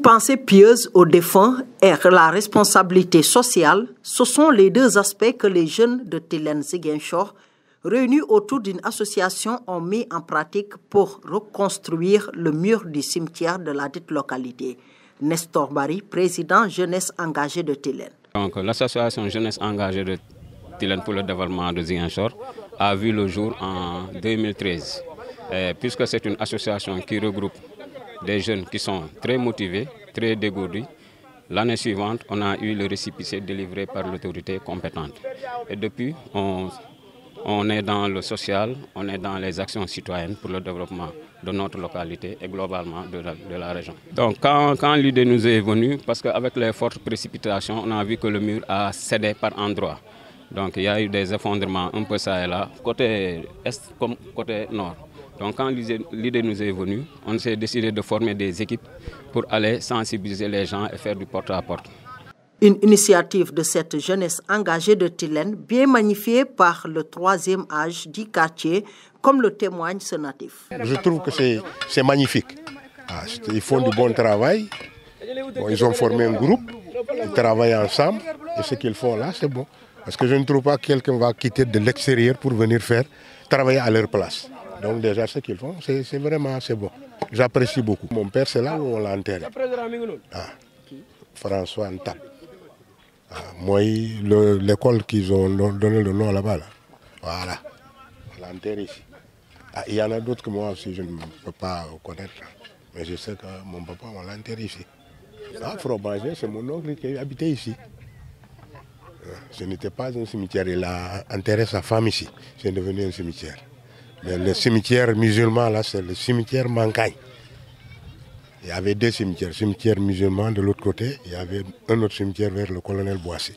pensée pieuse aux défunts et la responsabilité sociale, ce sont les deux aspects que les jeunes de Tilène Ziguinchor, réunis autour d'une association, ont mis en pratique pour reconstruire le mur du cimetière de la dite localité. Nestor Barry, président Jeunesse engagée de Tilène. Donc, l'association Jeunesse engagée de Tilène pour le développement de Ziguinchor a vu le jour en 2013. Puisque c'est une association qui regroupe des jeunes qui sont très motivés, très dégourdis, l'année suivante, on a eu le récépissé délivré par l'autorité compétente. Et depuis, on est dans le social, on est dans les actions citoyennes pour le développement de notre localité et globalement de la région. Donc quand l'idée nous est venue, parce qu'avec les fortes précipitations, on a vu que le mur a cédé par endroits. Donc il y a eu des effondrements un peu ça et là, côté est comme côté nord. Donc quand l'idée nous est venue, on s'est décidé de former des équipes pour aller sensibiliser les gens et faire du porte-à-porte. Une initiative de cette jeunesse engagée de Tilène, bien magnifiée par le troisième âge du quartier, comme le témoigne ce natif. Je trouve que c'est magnifique. Ils font du bon travail. Bon, ils ont formé un groupe, ils travaillent ensemble et ce qu'ils font là, c'est bon. Parce que je ne trouve pas que quelqu'un va quitter de l'extérieur pour venir travailler à leur place. Donc déjà, ce qu'ils font, c'est vraiment bon. J'apprécie beaucoup. Mon père, c'est là où on l'a enterré. François Ntap. Moi, l'école qu'ils ont donné le nom là-bas. Là. Voilà, on l'a enterré ici. Il y en a d'autres que moi aussi, je ne peux pas connaître. Mais je sais que mon papa, on l'a enterré ici. Frobanger, c'est mon oncle qui habitait ici. Ce n'était pas un cimetière, il a enterré sa femme ici. C'est devenu un cimetière. Mais le cimetière musulman, là, c'est le cimetière Mancagne. Il y avait deux cimetières, le cimetière musulman de l'autre côté, il y avait un autre cimetière vers le colonel Boissy.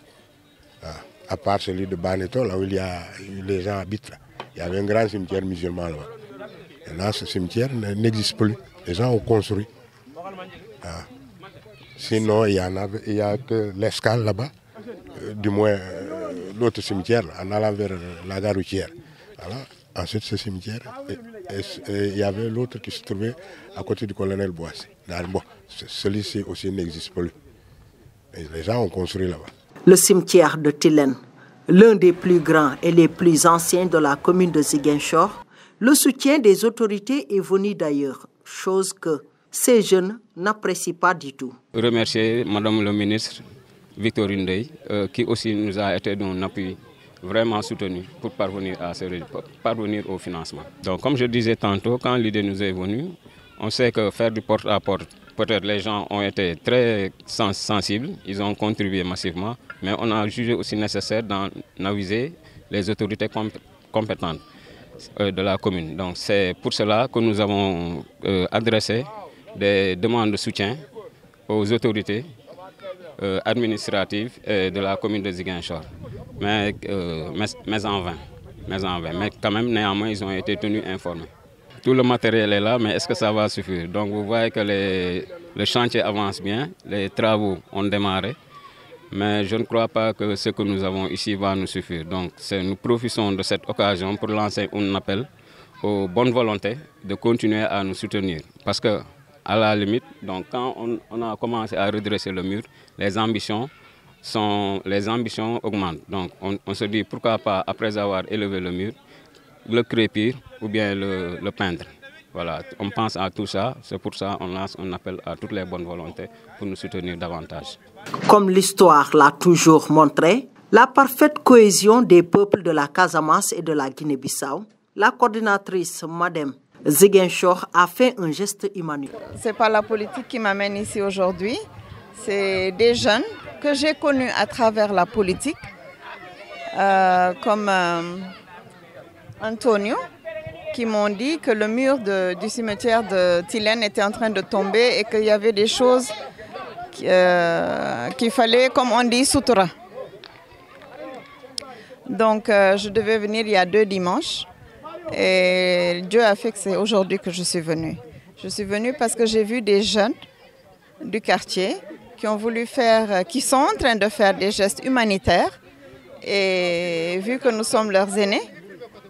À part celui de Baneto, là où les gens habitent, là. Il y avait un grand cimetière musulman là-bas. Et là, ce cimetière n'existe plus. Les gens ont construit. Sinon, il y a que l'escale là-bas, du moins l'autre cimetière, en allant vers la gare routière. Voilà. Ensuite, ce cimetière, il y avait l'autre qui se trouvait à côté du colonel Boissy. Bon, celui-ci aussi n'existe plus. Et les gens ont construit là-bas. Le cimetière de Tilène, l'un des plus grands et les plus anciens de la commune de Ziguinchor, le soutien des autorités est venu d'ailleurs, chose que ces jeunes n'apprécient pas du tout. Remercier Madame le ministre Victorine Ndeye, qui aussi nous a été d'un appui vraiment soutenu pour parvenir au financement. Donc comme je disais tantôt, quand l'idée nous est venue, on sait que faire du porte-à-porte, peut-être les gens ont été très sensibles, ils ont contribué massivement, mais on a jugé aussi nécessaire d'en aviser les autorités compétentes de la commune. Donc c'est pour cela que nous avons adressé des demandes de soutien aux autorités administratives de la commune de Ziguinchor. Mais en vain. Mais quand même, néanmoins, ils ont été tenus informés. Tout le matériel est là, mais est-ce que ça va suffire? Donc vous voyez que le chantier avance bien, les travaux ont démarré, mais je ne crois pas que ce que nous avons ici va nous suffire. Donc nous profitons de cette occasion pour lancer un appel aux bonnes volontés de continuer à nous soutenir. Parce que, à la limite, donc, quand on a commencé à redresser le mur, les ambitions augmentent. Donc on se dit pourquoi pas, après avoir élevé le mur, le crépir ou bien le peindre. Voilà, on pense à tout ça, c'est pour ça qu'on lance un appel à toutes les bonnes volontés pour nous soutenir davantage. Comme l'histoire l'a toujours montré, la parfaite cohésion des peuples de la Casamance et de la Guinée-Bissau, la coordinatrice Madame Ziguinchor a fait un geste humanitaire. Ce n'est pas la politique qui m'amène ici aujourd'hui, c'est des jeunes que j'ai connus à travers la politique, comme Antonio, qui m'ont dit que le mur du cimetière de Tilène était en train de tomber et qu'il y avait des choses qu'il fallait, comme on dit, sutura. Donc je devais venir il y a 2 dimanches et Dieu a fait que c'est aujourd'hui que je suis venue. Je suis venue parce que j'ai vu des jeunes du quartier qui sont en train de faire des gestes humanitaires et vu que nous sommes leurs aînés,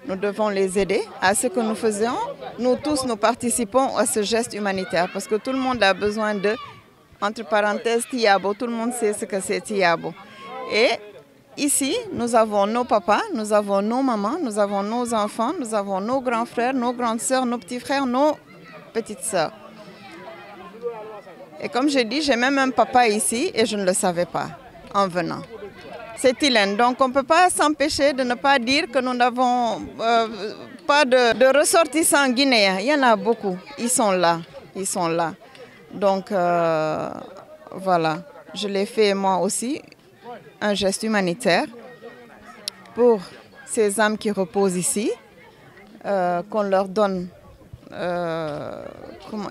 nous devons les aider à ce que nous faisons. Nous tous, nous participons à ce geste humanitaire parce que tout le monde a besoin entre parenthèses Tiabo. Tout le monde sait ce que c'est Tiabo. Et ici, nous avons nos papas, nous avons nos mamans, nous avons nos enfants, nous avons nos grands frères, nos grandes sœurs, nos petits frères, nos petites sœurs. Et comme je dis, j'ai même un papa ici et je ne le savais pas en venant. C'est Tilène. Donc on ne peut pas s'empêcher de ne pas dire que nous n'avons pas de ressortissants guinéens. Il y en a beaucoup. Ils sont là. Ils sont là. Donc voilà. Je l'ai fait moi aussi, un geste humanitaire pour ces âmes qui reposent ici, qu'on leur donne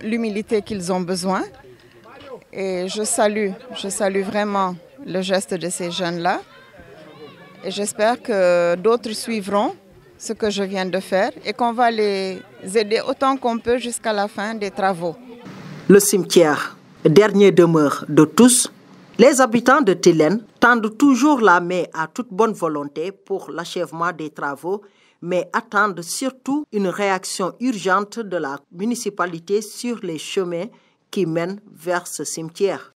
l'humilité qu'ils ont besoin. Et je salue vraiment le geste de ces jeunes-là. Et j'espère que d'autres suivront ce que je viens de faire et qu'on va les aider autant qu'on peut jusqu'à la fin des travaux. Le cimetière, dernière demeure de tous, les habitants de Tilène tendent toujours la main à toute bonne volonté pour l'achèvement des travaux, mais attendent surtout une réaction urgente de la municipalité sur les chemins qui mènent vers ce cimetière.